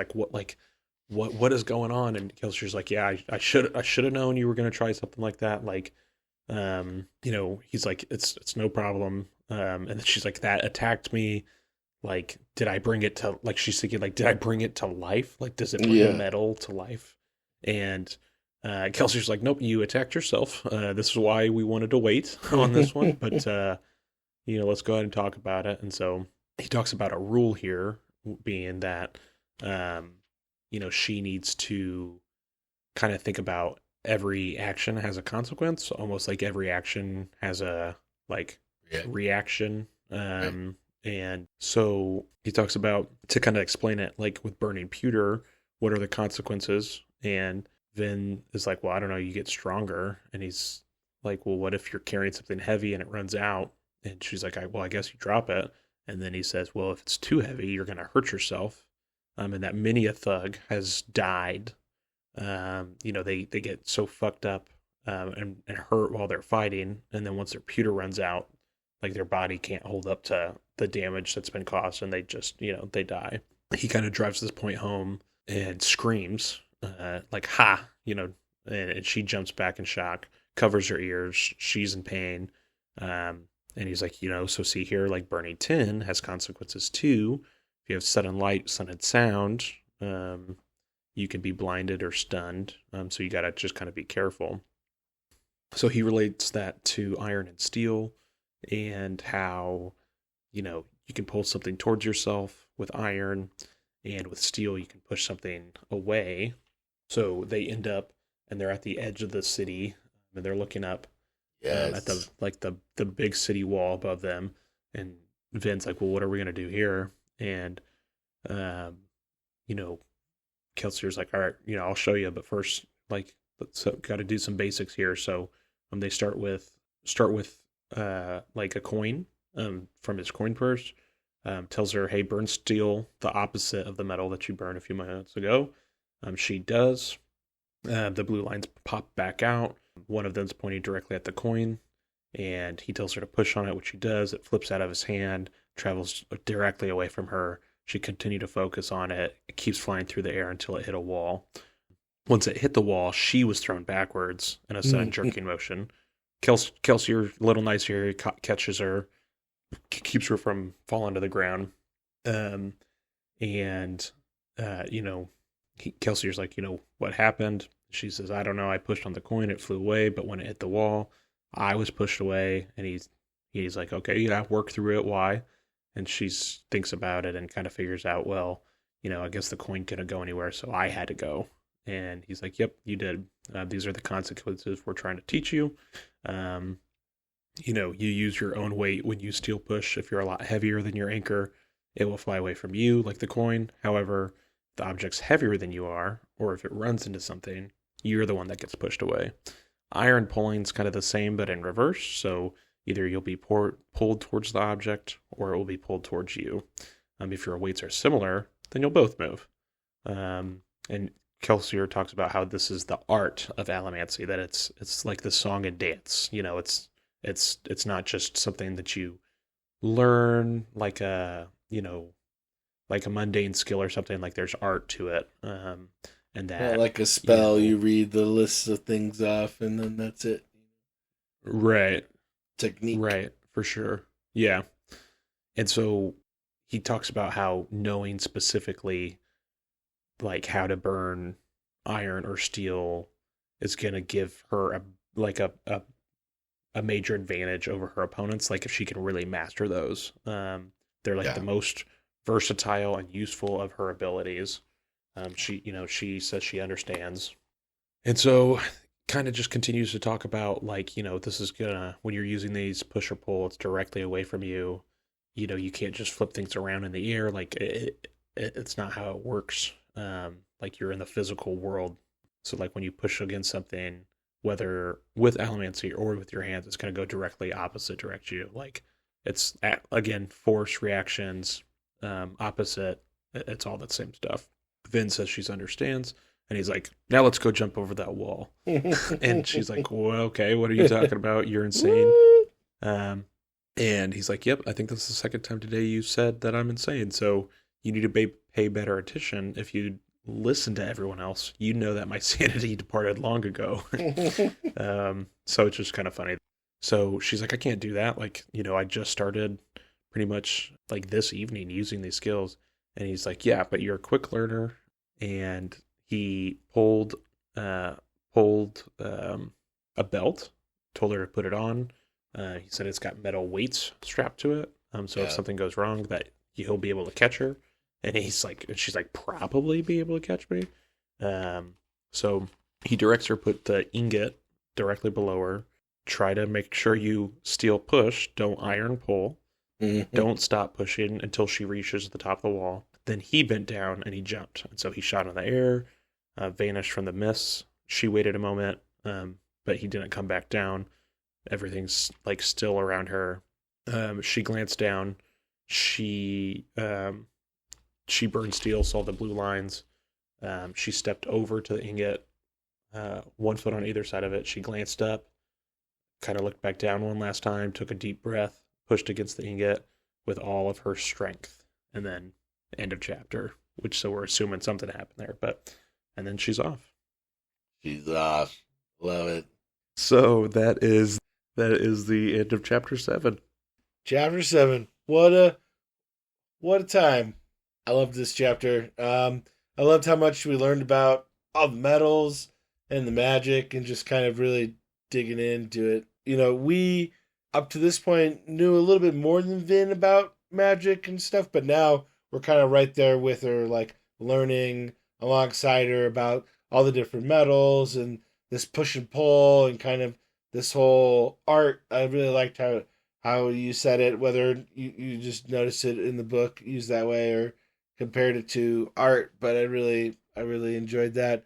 what is going on? And Kelsier's yeah, I should have known you were gonna try something like that. He's it's no problem. And then she's that attacked me. Did I bring it to, she's thinking, did I bring it to life? Does it bring a medal to life? And Kelsey's nope, you attacked yourself. This is why we wanted to wait on this one. But, let's go ahead and talk about it. And so he talks about a rule here being that, she needs to kind of think about every action has a consequence, almost every action has a, reaction. And so he talks about, to kind of explain it, with burning pewter, what are the consequences? And Vin is well, I don't know, you get stronger. And he's well, what if you're carrying something heavy and it runs out? And she's I guess you drop it. And then he says, well, if it's too heavy, you're going to hurt yourself. And that many a thug has died. They get so fucked up and hurt while they're fighting. And then once their pewter runs out, their body can't hold up to the damage that's been caused, and they just, they die. He kind of drives this point home and screams, ha, and she jumps back in shock, covers her ears. She's in pain. And he's so see here, burning tin has consequences too. If you have sudden light, sudden sound, you can be blinded or stunned. So you got to just kind of be careful. So he relates that to iron and steel, and how, you can pull something towards yourself with iron, and with steel, you can push something away. So they end up, and they're at the edge of the city, and they're looking up at the big city wall above them. And Vin's well, what are we going to do here? And, Kelsier's all right, I'll show you. But first, let's got to do some basics here. So they start with a coin from his coin purse. Tells her, hey, burn steel, the opposite of the metal that you burned a few minutes ago. She does. The blue lines pop back out. One of them's pointing directly at the coin, and he tells her to push on it, which she does. It flips out of his hand, travels directly away from her. She continued to focus on it. It keeps flying through the air until it hit a wall. Once it hit the wall, she was thrown backwards in a sudden jerking motion. Kelsey, a little nicer, he catches her, keeps her from falling to the ground. Kelsey's what happened? She says, I don't know. I pushed on the coin. It flew away. But when it hit the wall, I was pushed away. And he's okay, yeah, work through it. Why? And she thinks about it and kind of figures out, well, I guess the coin couldn't go anywhere, so I had to go. And he's yep, you did. These are the consequences we're trying to teach you. You use your own weight when you steel push. If you're a lot heavier than your anchor, it will fly away from you like the coin. However, if the object's heavier than you are, or if it runs into something, you're the one that gets pushed away. Iron pulling's kind of the same, but in reverse. So either you'll be pulled towards the object, or it will be pulled towards you. If your weights are similar, then you'll both move. And Kelsier talks about how this is the art of allomancy, that it's like the song and dance. It's not just something that you learn like a like a mundane skill or something. Like there's art to it, and that not like a spell. You read the list of things off, and then that's it. Right. Technique. Right, for sure. Yeah. And so he talks about how knowing specifically like how to burn iron or steel is going to give her a major advantage over her opponents, like if she can really master those. They're like the most versatile and useful of her abilities. She says she understands. And so kind of just continues to talk about like, this is gonna, when you're using these push or pull, it's directly away from you. You can't just flip things around in the air. Like it's not how it works. Like you're in the physical world. So like when you push against something, whether with allomancy or with your hands, it's going to go directly opposite direct you. Like it's again, force reactions, opposite. It's all that same stuff. Vin says she understands. And he's like, now let's go jump over that wall. And she's like, well, okay, what are you talking about? You're insane. And he's like, yep, I think that's the second time today you said that I'm insane. So you need to pay better attention. If you listen to everyone else, you know that my sanity departed long ago. So it's just kind of funny. So she's like, I can't do that. Like, I just started pretty much like this evening using these skills. And he's like, yeah, but you're a quick learner. And he pulled a belt, told her to put it on. He said it's got metal weights strapped to it. So if something goes wrong, that he'll be able to catch her. And she's like, probably be able to catch me. So he directs her put the ingot directly below her. Try to make sure you steel push, don't iron pull. Mm-hmm. Don't stop pushing until she reaches the top of the wall. Then he bent down and he jumped. And so he shot in the air, vanished from the mists. She waited a moment, but he didn't come back down. Everything's like still around her. She glanced down. She burned steel, saw the blue lines. She stepped over to the ingot, 1 foot on either side of it. She glanced up, kind of looked back down one last time, took a deep breath, pushed against the ingot with all of her strength, and then end of chapter. So we're assuming something happened there, and then she's off. She's off. Love it. So that is the end of chapter 7. Chapter 7. What a time. I loved this chapter. I loved how much we learned about all the metals and the magic and just kind of really digging into it. We, up to this point, knew a little bit more than Vin about magic and stuff, but now we're kind of right there with her, like learning alongside her about all the different metals and this push and pull and kind of this whole art. I really liked how you said it, whether you just noticed it in the book used that way or compared it to art, but I really enjoyed that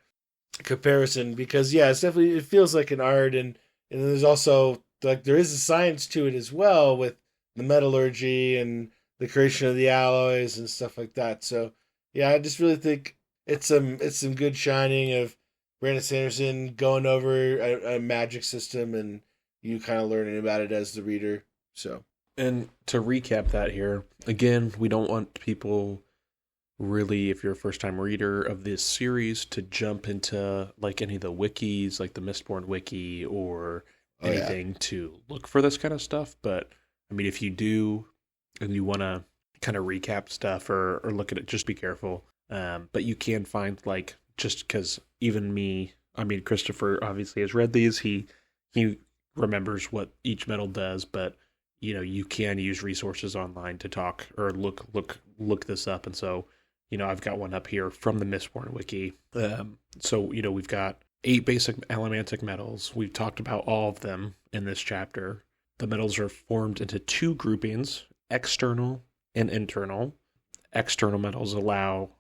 comparison because it's definitely, it feels like an art, and there's also like there is a science to it as well with the metallurgy and the creation of the alloys and stuff like that. So I just really think it's some good shining of Brandon Sanderson going over a magic system and you kind of learning about it as the reader. So, and to recap that here again, we don't want people really, if you're a first-time reader of this series, to jump into like any of the wikis, like the Mistborn wiki or anything to look for this kind of stuff. But I mean, if you do and you want to kind of recap stuff or look at it, just be careful. But you can find, like, just because even me, I mean, Christopher obviously has read these. He remembers what each metal does, but you can use resources online to talk or look this up. And so, I've got one up here from the Mistborn wiki. So, we've got 8 basic allomantic metals. We've talked about all of them in this chapter. The metals are formed into 2 groupings, external and internal. External metals allow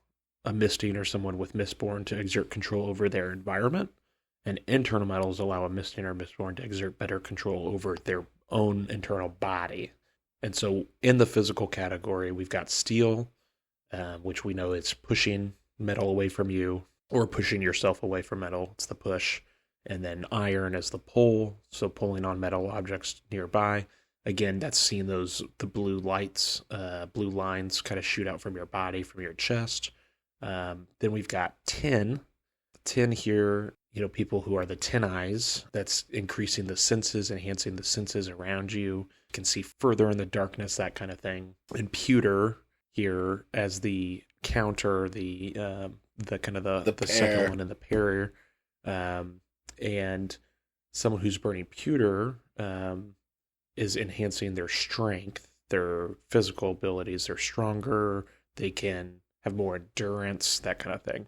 a Misty or someone with Mistborn to exert control over their environment, and internal metals allow a Misty or Mistborn to exert better control over their own internal body. And so in the physical category, we've got steel, which we know is pushing metal away from you or pushing yourself away from metal. It's the push. And then iron is the pull, so pulling on metal objects nearby. Again, that's seeing the blue lights, blue lines kind of shoot out from your body, from your chest. Then we've got tin. Tin here, people who are the tin eyes. That's increasing the senses, enhancing the senses around you. You can see further in the darkness, that kind of thing. And pewter here as the counter, the kind of the second one in the pair. And someone who's burning pewter is enhancing their strength, their physical abilities. They're stronger. They can have more endurance, that kind of thing.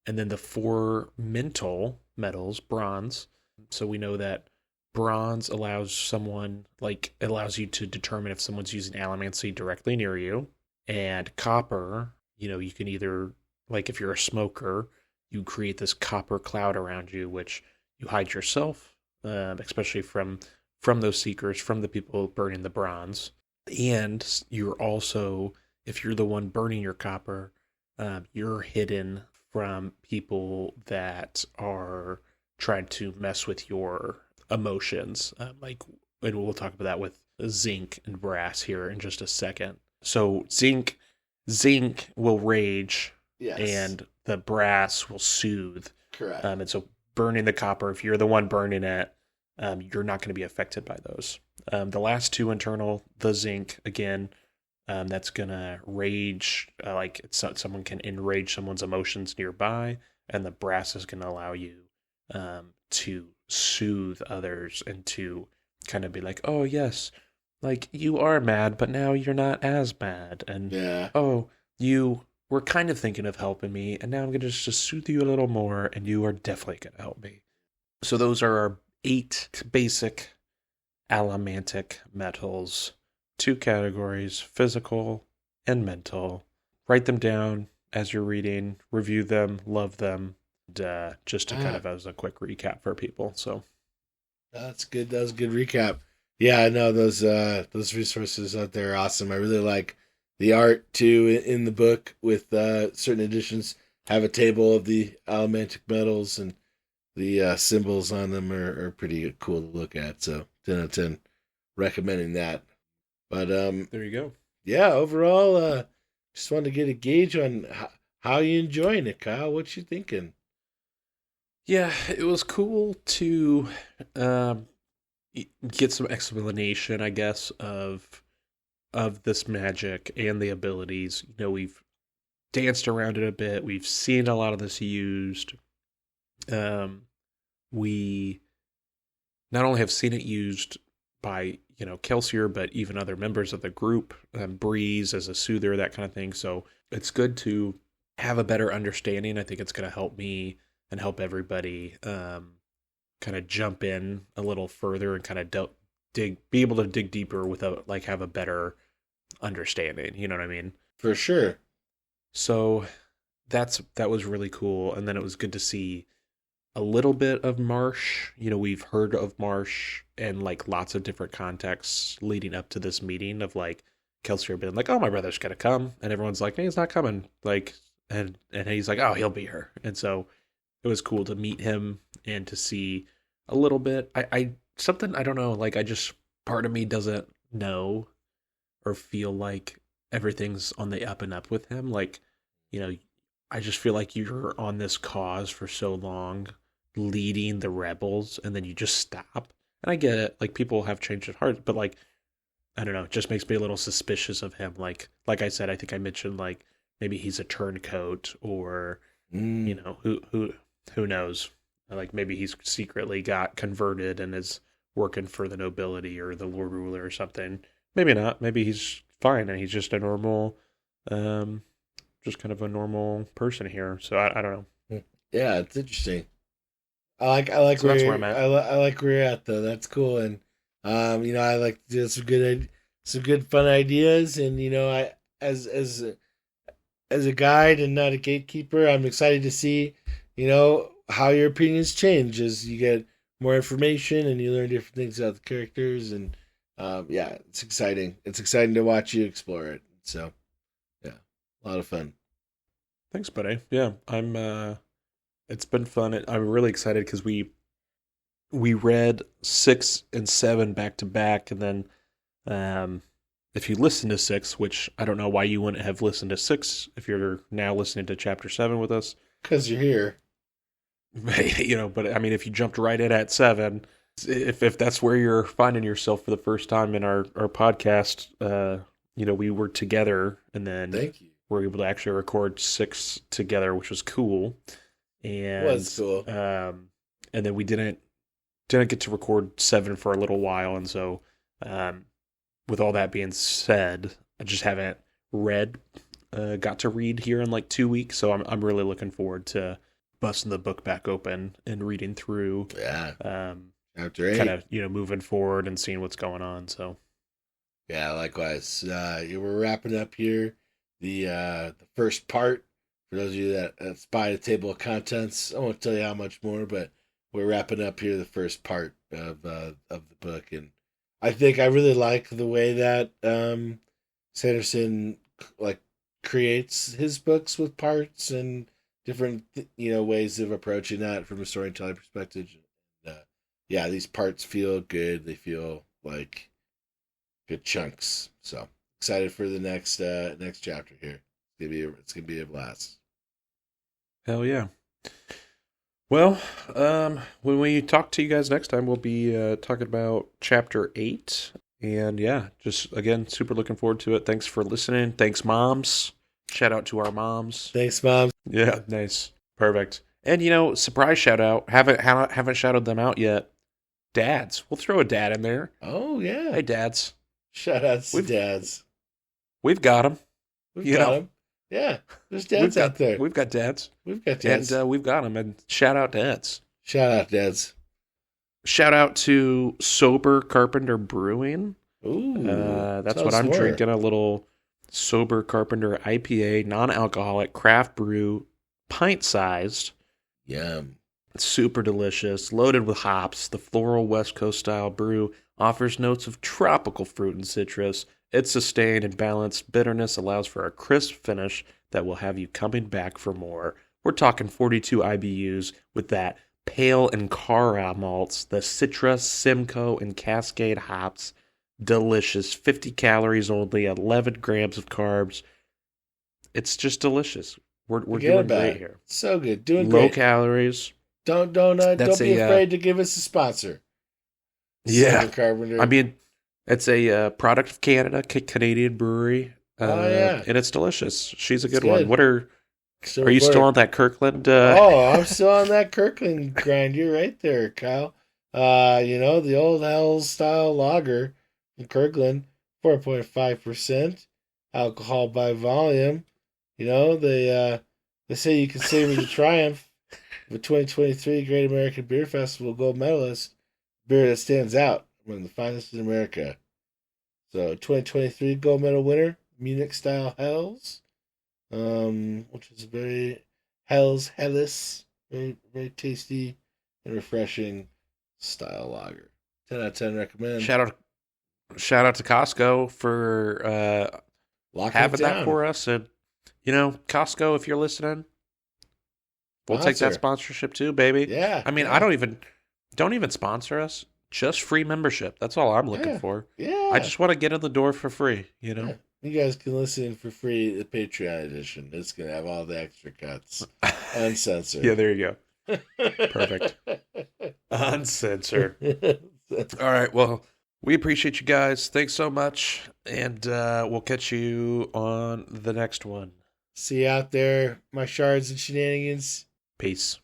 And then the 4 mental metals, bronze. So we know that bronze allows you to determine if someone's using allomancy directly near you. And copper, you can either, if you're a smoker, you create this copper cloud around you, which you hide yourself, especially from those seekers, from the people burning the bronze. And you're also, if you're the one burning your copper, you're hidden from people that are trying to mess with your emotions. And we'll talk about that with zinc and brass here in just a second. So zinc will rage, yes, and the brass will soothe. Correct. And so burning the copper, if you're the one burning it, you're not going to be affected by those. The last 2 internal, the zinc, again, that's going to rage, someone can enrage someone's emotions nearby, and the brass is going to allow you to soothe others and to kind of be like, oh, yes, you are mad, but now you're not as mad. And, oh, you were kind of thinking of helping me, and now I'm going to just soothe you a little more, and you are definitely going to help me. So those are our 8 basic allomantic metals. 2 categories, physical and mental. Write them down as you're reading, review them, love them, and, just to kind of as a quick recap for people. So that's good. That was a good recap. Yeah, I know those resources out there are awesome. I really like the art too in the book with certain editions have a table of the allomantic metals, and the symbols on them are pretty cool to look at. So 10 out of 10 recommending that. But there you go. Yeah, overall, just wanted to get a gauge on how you enjoying it, Kyle. What you thinking? Yeah, it was cool to get some explanation, I guess, of this magic and the abilities. We've danced around it a bit. We've seen a lot of this used. We not only have seen it used by, Kelsier, but even other members of the group, Breeze as a soother, that kind of thing. So it's good to have a better understanding. I think it's going to help me and help everybody kind of jump in a little further and kind of be able to dig deeper without have a better understanding. You know what I mean? For sure. So that was really cool. And then it was good to see a little bit of Marsh. We've heard of Marsh in lots of different contexts leading up to this meeting of Kelsier being like, oh, my brother's gonna come, and everyone's like, hey, he's not coming, and he's like, oh, he'll be here. And so it was cool to meet him and to see a little bit. I something, I don't know, I just, part of me doesn't know or feel like everything's on the up and up with him. I just feel like you're on this cause for so long, leading the rebels, and then you just stop. And I get it, people have changed their hearts, but I don't know, it just makes me a little suspicious of him. Like I said, I think I mentioned maybe he's a turncoat, or who knows? Maybe he's secretly got converted and is working for the nobility or the Lord Ruler or something. Maybe not. Maybe he's fine and he's just a normal, just kind of a normal person here. So I don't know. Yeah, it's interesting. I like so where that's where I'm at. I like where you're at though. That's cool, and I like to do some good fun ideas, and I as a guide and not a gatekeeper, I'm excited to see how your opinions change as you get more information and you learn different things about the characters, and it's exciting. It's exciting to watch you explore it. So. A lot of fun. Thanks, buddy. Yeah, it's been fun. I'm really excited because we read 6 and 7 back to back, and then if you listen to 6, which I don't know why you wouldn't have listened to 6 if you're now listening to chapter 7 with us. Because you're here. But I mean, if you jumped right in at 7, if that's where you're finding yourself for the first time in our podcast, we were together, and then Thank you. we're able to actually record 6 together, which was cool. And It was cool. And then we didn't get to record 7 for a little while, and so with all that being said, I just haven't got to read here in like 2 weeks, so I'm really looking forward to busting the book back open and reading through. Yeah. Chapter 8. Kind of moving forward and seeing what's going on. So yeah, likewise. We're wrapping up here the first part. For those of you that spy the table of contents, I won't tell you how much more, but we're wrapping up here the first part of the book, and I think I really like the way that Sanderson creates his books with parts and different ways of approaching that from a storytelling perspective. Yeah, these parts feel good. They feel like good chunks. So excited for the next chapter here. It's gonna be a blast. hell yeah. Well, when we talk to you guys next time, we'll be talking about chapter 8. And yeah, just again, super looking forward to it. Thanks for listening. Thanks, moms. Shout out to our moms. Thanks, Mom. Yeah, nice. Perfect. And surprise shout out. Haven't shouted them out yet. Dads. We'll throw a dad in there. Oh, yeah. Hey, dads. Shout out to dads. We've got them. We've got them. Yeah, there's dads out there. We've got dads. We've got dads. And we've got them. And shout out dads. Shout out dads. Shout out to Sober Carpenter Brewing. Ooh. That's what I'm drinking. A little Sober Carpenter IPA, non-alcoholic, craft brew, pint-sized. Yum. Super delicious, loaded with hops. The floral West Coast style brew offers notes of tropical fruit and citrus. Its sustained and balanced bitterness allows for a crisp finish that will have you coming back for more. We're talking 42 IBUs with that pale and Cara malts, the Citra, Simcoe, and Cascade hops. Delicious. 50 calories only, 11 grams of carbs. It's just delicious. We're doing great here. So good. Doing low great. Calories. Don't be afraid to give us a sponsor. Yeah. Carpenter. I mean, it's a product of Canada, Canadian brewery. Yeah. And it's delicious. She's a good one. Are you still on that Kirkland? I'm still on that Kirkland grind. You're right there, Kyle. The old Hell's style lager from Kirkland, 4.5% alcohol by volume. They say you can savor the triumph of the 2023 Great American Beer Festival gold medalist, beer that stands out among the finest in America. So 2023 gold medal winner, Munich style Helles, which is very Helles, very, very tasty and refreshing style lager. 10 out of 10 recommend. Shout out to Costco for having that for us. And Costco, if you're listening, we'll take that sponsorship too, baby. Yeah. I mean, yeah. don't even sponsor us. Just free membership. That's all I'm looking for. Yeah. I just want to get in the door for free, Yeah. You guys can listen for free the Patreon edition. It's going to have all the extra cuts. Uncensored. Yeah, there you go. Perfect. Uncensored. All right. Well, we appreciate you guys. Thanks so much. And we'll catch you on the next one. See you out there, my Shards and Shenanigans. Peace.